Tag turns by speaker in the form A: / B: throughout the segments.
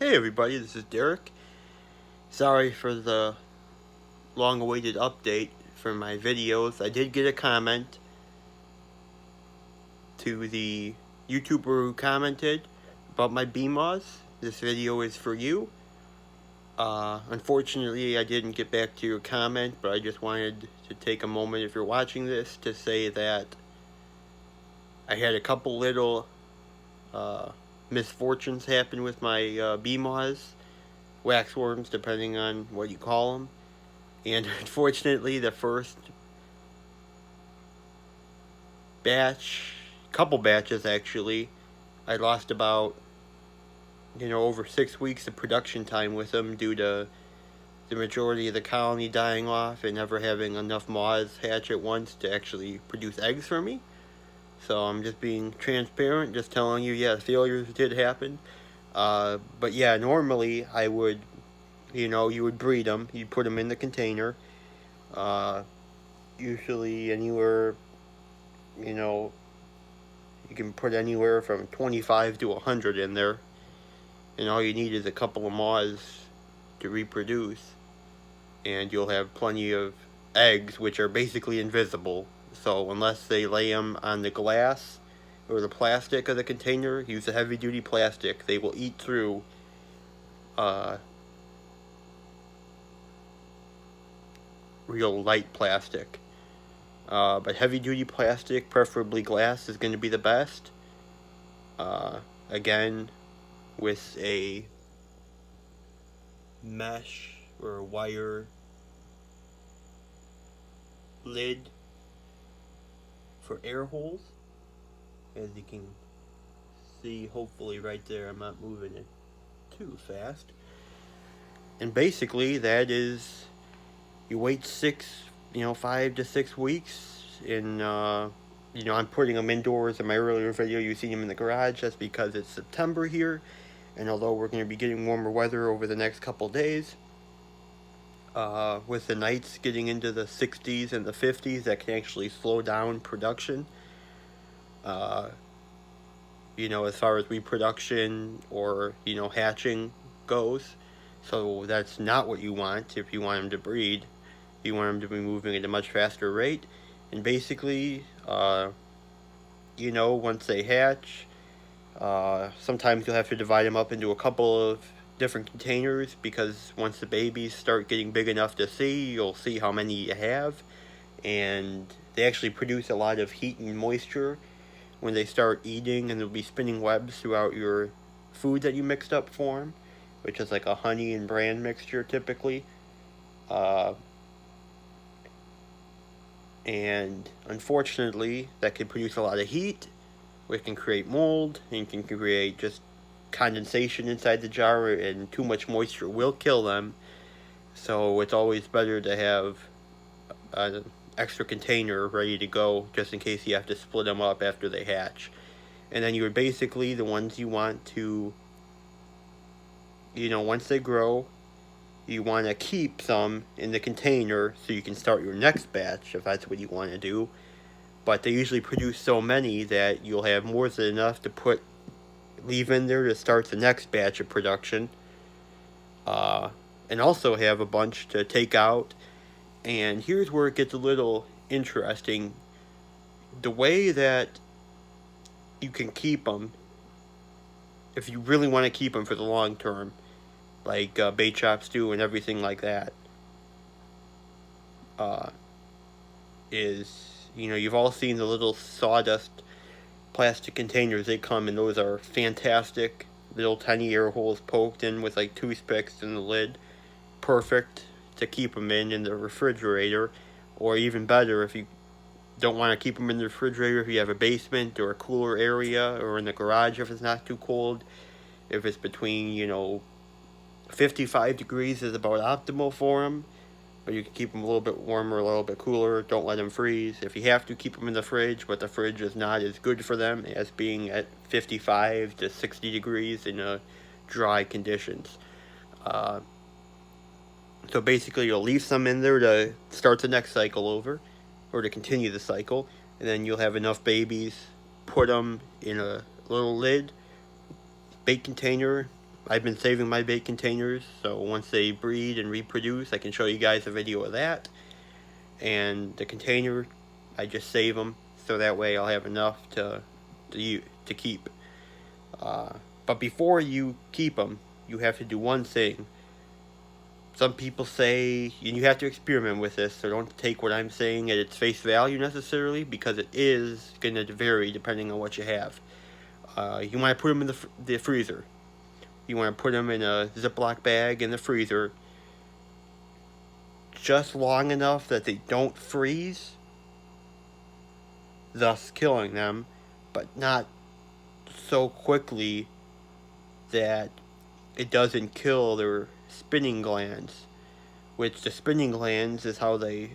A: Hey everybody, this is Derek. Sorry for the long-awaited update for my videos. I did get a comment to the YouTuber who commented about my Beemoths. This video is for you. Unfortunately, I didn't get back to your comment, but I just wanted to take a moment, if you're watching this, to say that I had a couple little misfortunes happen with my Beemoths. Waxworms, depending on what you call them. And unfortunately, the first couple batches actually, I lost about, over 6 weeks of production time with them due to the majority of the colony dying off and never having enough moths hatch at once to actually produce eggs for me. So I'm just being transparent, just telling you, yeah, failures did happen. But yeah, normally I would, you would breed them. You'd put them in the container. Usually anywhere, you can put anywhere from 25 to 100 in there. And all you need is a couple of moths to reproduce. And you'll have plenty of eggs, which are basically invisible. So unless they lay them on the glass or the plastic of the container, use a heavy-duty plastic, they will eat through real light plastic. But heavy-duty plastic, preferably glass, is going to be the best. Again, with a mesh or a wire lid for air holes. As you can see, hopefully right there, I'm not moving it too fast. And basically, that is, you wait 5 to 6 weeks, and I'm putting them indoors. In my earlier video, you've seen them in the garage. That's because it's September here, and although we're going to be getting warmer weather over the next couple days, with the nights getting into the 60s and the 50s, that can actually slow down production. As far as reproduction or, hatching goes. So that's not what you want if you want them to breed. You want them to be moving at a much faster rate. And basically, once they hatch, sometimes you'll have to divide them up into a couple of different containers, because once the babies start getting big enough to see, you'll see how many you have. And they actually produce a lot of heat and moisture when they start eating, and they'll be spinning webs throughout your food that you mixed up for them, which is like a honey and bran mixture typically. And unfortunately, that can produce a lot of heat, which can create mold, and can create just condensation inside the jar, and too much moisture will kill them. So it's always better to have an extra container ready to go, just in case you have to split them up after they hatch. And then you're basically the ones you want to, once they grow, you want to keep some in the container so you can start your next batch, if that's what you want to do. But they usually produce so many that you'll have more than enough to leave in there to start the next batch of production. And also have a bunch to take out. And here's where it gets a little interesting. The way that you can keep them, if you really want to keep them for the long term, like bait shops do and everything like that, is, you've all seen the little sawdust plastic containers they come in. Those are fantastic. Little tiny air holes poked in with like toothpicks in the lid. Perfect to keep them in the refrigerator. Or even better, if you don't want to keep them in the refrigerator, if you have a basement or a cooler area, or in the garage if it's not too cold. If it's between, 55 degrees is about optimal for them. But you can keep them a little bit warmer, a little bit cooler. Don't let them freeze. If you have to, keep them in the fridge, but the fridge is not as good for them as being at 55 to 60 degrees in dry conditions. So basically, you'll leave some in there to start the next cycle over, or to continue the cycle, and then you'll have enough babies. Put them in a little lid, bait container, I've been saving my bait containers, so once they breed and reproduce, I can show you guys a video of that. And the container, I just save them, so that way I'll have enough to keep. But before you keep them, you have to do one thing. Some people say, and you have to experiment with this, so don't take what I'm saying at its face value necessarily, because it is going to vary depending on what you have. You want to put them in the freezer. You want to put them in a Ziploc bag in the freezer just long enough that they don't freeze, thus killing them, but not so quickly that it doesn't kill their spinning glands, which the spinning glands is how they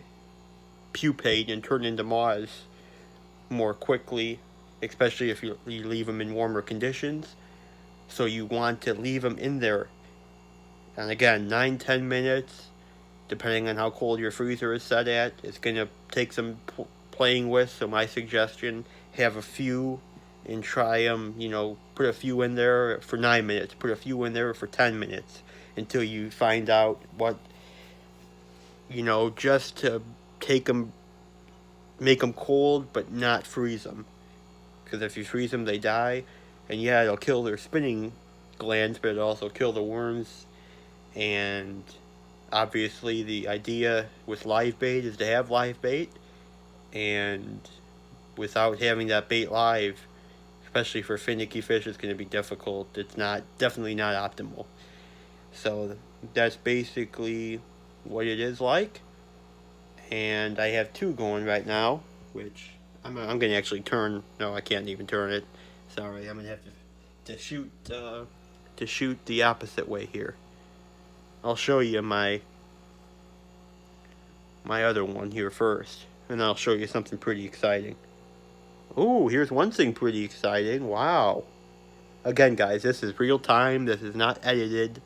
A: pupate and turn into moths more quickly, especially if you leave them in warmer conditions. So you want to leave them in there, and again, 9-10 minutes, depending on how cold your freezer is set at. It's going to take some playing with, so my suggestion, have a few and try them, put a few in there for 9 minutes, put a few in there for 10 minutes, until you find out what, just to take them, make them cold, but not freeze them. Because if you freeze them, they die. And yeah, it'll kill their spinning glands, but it'll also kill the worms. And obviously the idea with live bait is to have live bait. And without having that bait live, especially for finicky fish, it's going to be difficult. It's definitely not optimal. So that's basically what it is like. And I have two going right now, which I'm going to actually turn. No, I can't even turn it. Sorry, I'm going to have to shoot the opposite way here. I'll show you my other one here first, and I'll show you something pretty exciting. Ooh, here's one thing pretty exciting. Wow. Again, guys, this is real time. This is not edited.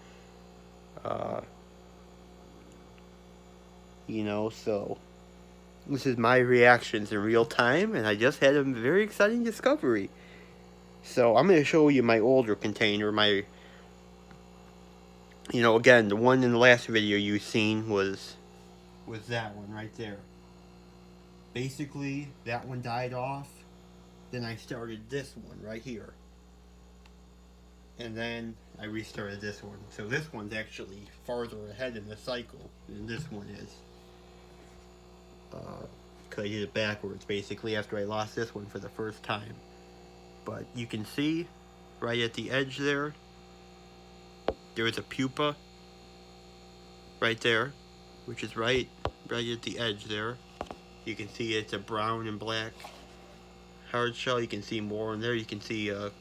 A: So this is my reactions in real time, and I just had a very exciting discovery. So I'm going to show you my older container. Again, the one in the last video you've seen was that one right there. Basically, that one died off. Then I started this one right here. And then I restarted this one. So this one's actually farther ahead in the cycle than this one is. Because I did it backwards, basically, after I lost this one for the first time. But you can see, right at the edge there, there's a pupa right there, which is right at the edge there. You can see it's a brown and black hard shell. You can see more in there. You can see a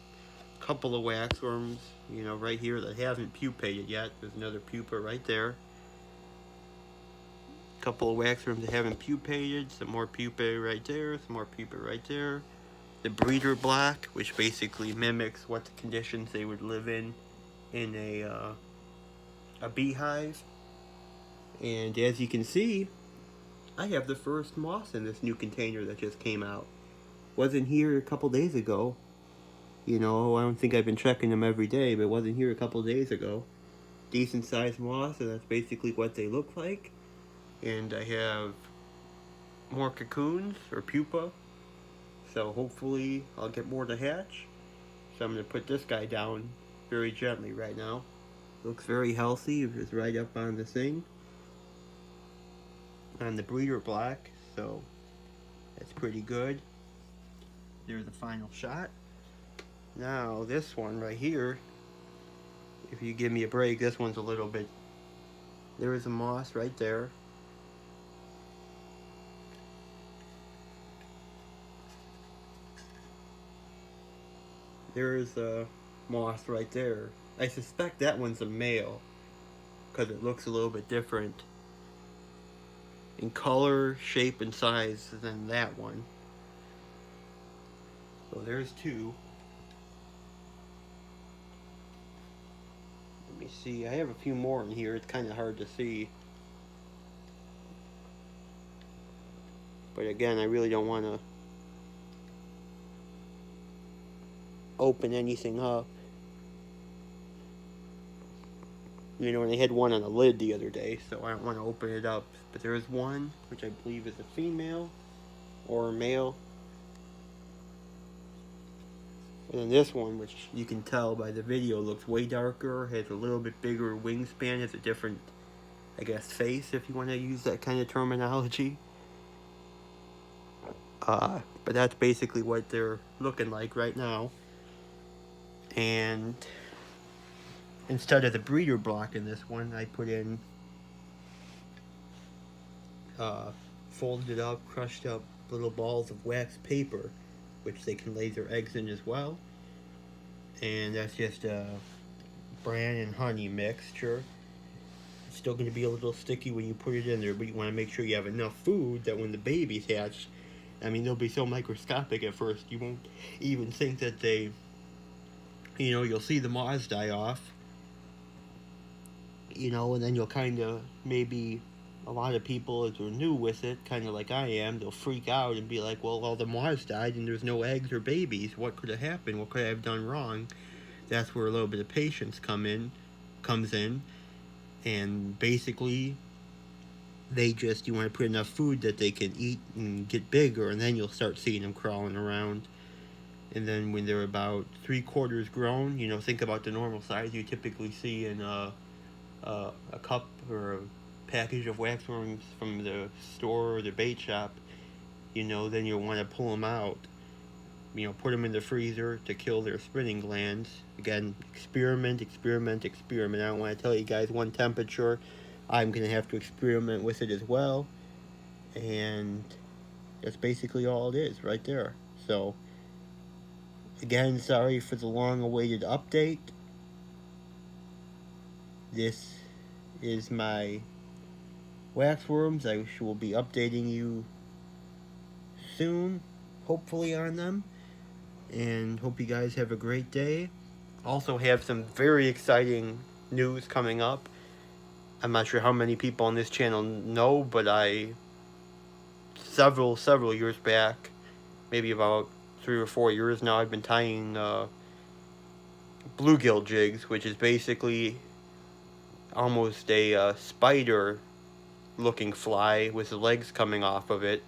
A: couple of waxworms, right here that haven't pupated yet. There's another pupa right there. A couple of waxworms that haven't pupated. Some more pupae right there. Some more pupa right there. The breeder block, which basically mimics what the conditions they would live in a beehive. And as you can see, I have the first moth in this new container that just came out. Wasn't here a couple days ago. I don't think I've been checking them every day, but wasn't here a couple days ago. Decent sized moths, and that's basically what they look like. And I have more cocoons, or pupa. So hopefully I'll get more to hatch. So I'm going to put this guy down very gently right now. Looks very healthy. It's right up on the thing. On the breeder block. So that's pretty good. There's the final shot. Now this one right here, if you give me a break, this one's a little bit... There is a moth right there. There's a moth right there. I suspect that one's a male, because it looks a little bit different in color, shape, and size than that one. So there's two. Let me see. I have a few more in here. It's kind of hard to see. But again, I really don't want to open anything up. And they had one on a lid the other day, so I don't want to open it up. But there is one, which I believe is a female or a male. And then this one, which you can tell by the video, looks way darker, has a little bit bigger wingspan, has a different, I guess, face, if you want to use that kind of terminology. But that's basically what they're looking like right now. And instead of the breeder block in this one, I put in folded up, crushed up little balls of wax paper, which they can lay their eggs in as well. And that's just a bran and honey mixture. It's still going to be a little sticky when you put it in there, but you want to make sure you have enough food that when the babies hatch, I mean, they'll be so microscopic at first, you won't even think that they, you'll see the moths die off, and then you'll kind of, maybe a lot of people, if they're new with it, kind of like I am, they'll freak out and be like, well, all the moths died and there's no eggs or babies. What could have happened? What could I have done wrong? That's where a little bit of patience comes in. And basically, you want to put enough food that they can eat and get bigger, and then you'll start seeing them crawling around. And then when they're about 3/4 grown, think about the normal size you typically see in a cup or a package of waxworms from the store or the bait shop, then you'll want to pull them out. Put them in the freezer to kill their spinning glands. Again, experiment. I don't want to tell you guys one temperature. I'm going to have to experiment with it as well. And that's basically all it is right there. So, again, sorry for the long-awaited update. This is my waxworms. I will be updating you soon, hopefully, on them. And hope you guys have a great day. Also have some very exciting news coming up. I'm not sure how many people on this channel know, but several years back, maybe about 3 or 4 years now, I've been tying bluegill jigs, which is basically almost a spider looking fly with the legs coming off of it.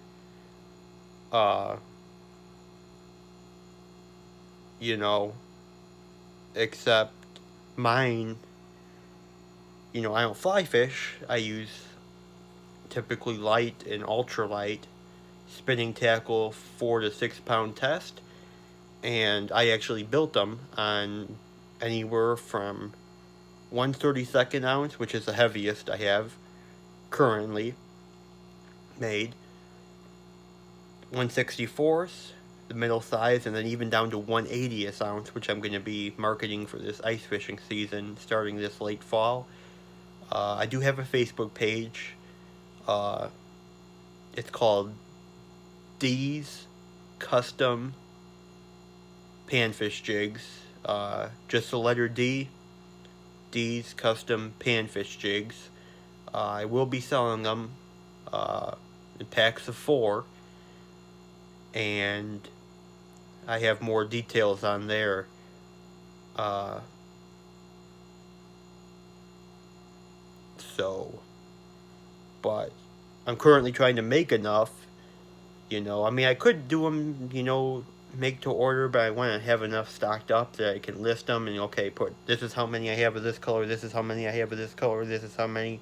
A: Except mine, I don't fly fish. I use typically light and ultralight spinning tackle 4 to 6 pound test, and I actually built them on anywhere from 1/32 ounce, which is the heaviest I have currently made, 1/64, the middle size, and then even down to 1/80 ounce, which I'm going to be marketing for this ice fishing season starting this late fall. I do have a Facebook page. It's called D's Custom Panfish Jigs. Just the letter D. D's Custom Panfish Jigs. I will be selling them in packs of 4. And I have more details on there. But I'm currently trying to make enough. I could do them, make to order, but I want to have enough stocked up that I can list them and, this is how many I have of this color, this is how many I have of this color, this is how many.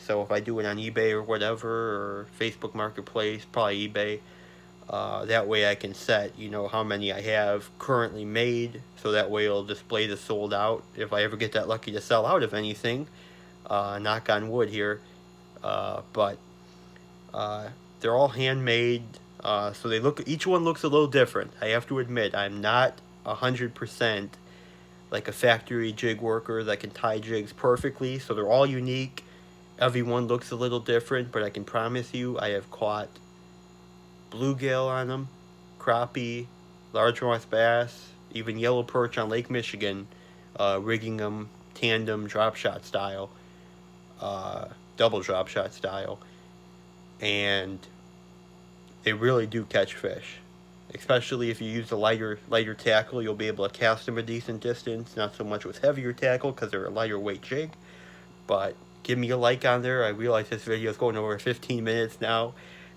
A: So if I do it on eBay or whatever, or Facebook Marketplace, probably eBay, that way I can set, how many I have currently made, so that way it'll display the sold out if I ever get that lucky to sell out of anything. Knock on wood here. But they're all handmade, so each one looks a little different. I have to admit, I'm not 100% like a factory jig worker that can tie jigs perfectly, so they're all unique. Everyone looks a little different, but I can promise you I have caught bluegill on them, crappie, largemouth bass, even yellow perch on Lake Michigan, rigging them tandem drop shot style, double drop shot style, and they really do catch fish. Especially if you use the lighter tackle, you'll be able to cast them a decent distance. Not so much with heavier tackle because they're a lighter weight jig, But give me a like on there. I realize this video is going over 15 minutes now.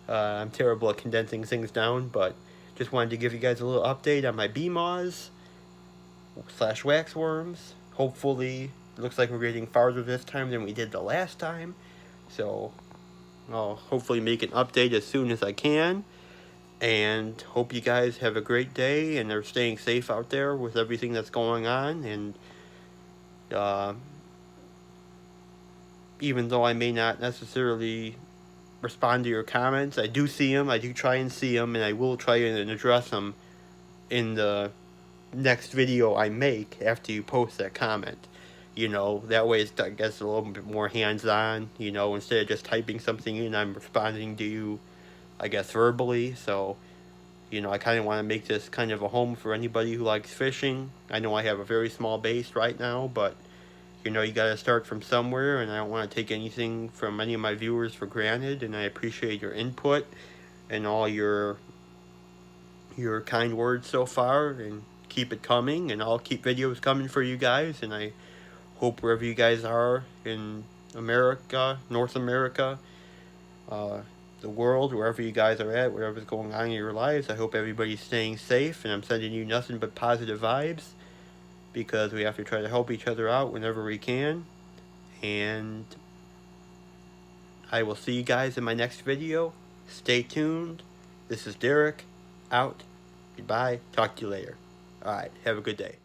A: I'm terrible at condensing things down, but just wanted to give you guys a little update on my Beemoths / waxworms. Hopefully, it looks like we're getting farther this time than we did the last time. So, I'll hopefully make an update as soon as I can. And hope you guys have a great day and are staying safe out there with everything that's going on. And even though I may not necessarily respond to your comments, I do see them. I do try and see them, and I will try and address them in the next video I make after you post that comment. You know, that way it's, I guess, a little bit more hands-on. You know, instead of just typing something in, I'm responding to you, I guess, verbally. So, you know, I kind of want to make this kind of a home for anybody who likes fishing. I know I have a very small base right now, but you know, you got to start from somewhere, and I don't want to take anything from any of my viewers for granted, and I appreciate your input and all your kind words so far, and keep it coming, and I'll keep videos coming for you guys, and I hope wherever you guys are in America, North America, the world, wherever you guys are at, whatever's going on in your lives, I hope everybody's staying safe, and I'm sending you nothing but positive vibes, because we have to try to help each other out whenever we can. And I will see you guys in my next video. Stay tuned. This is Derek, out. Goodbye. Talk to you later. Alright, have a good day.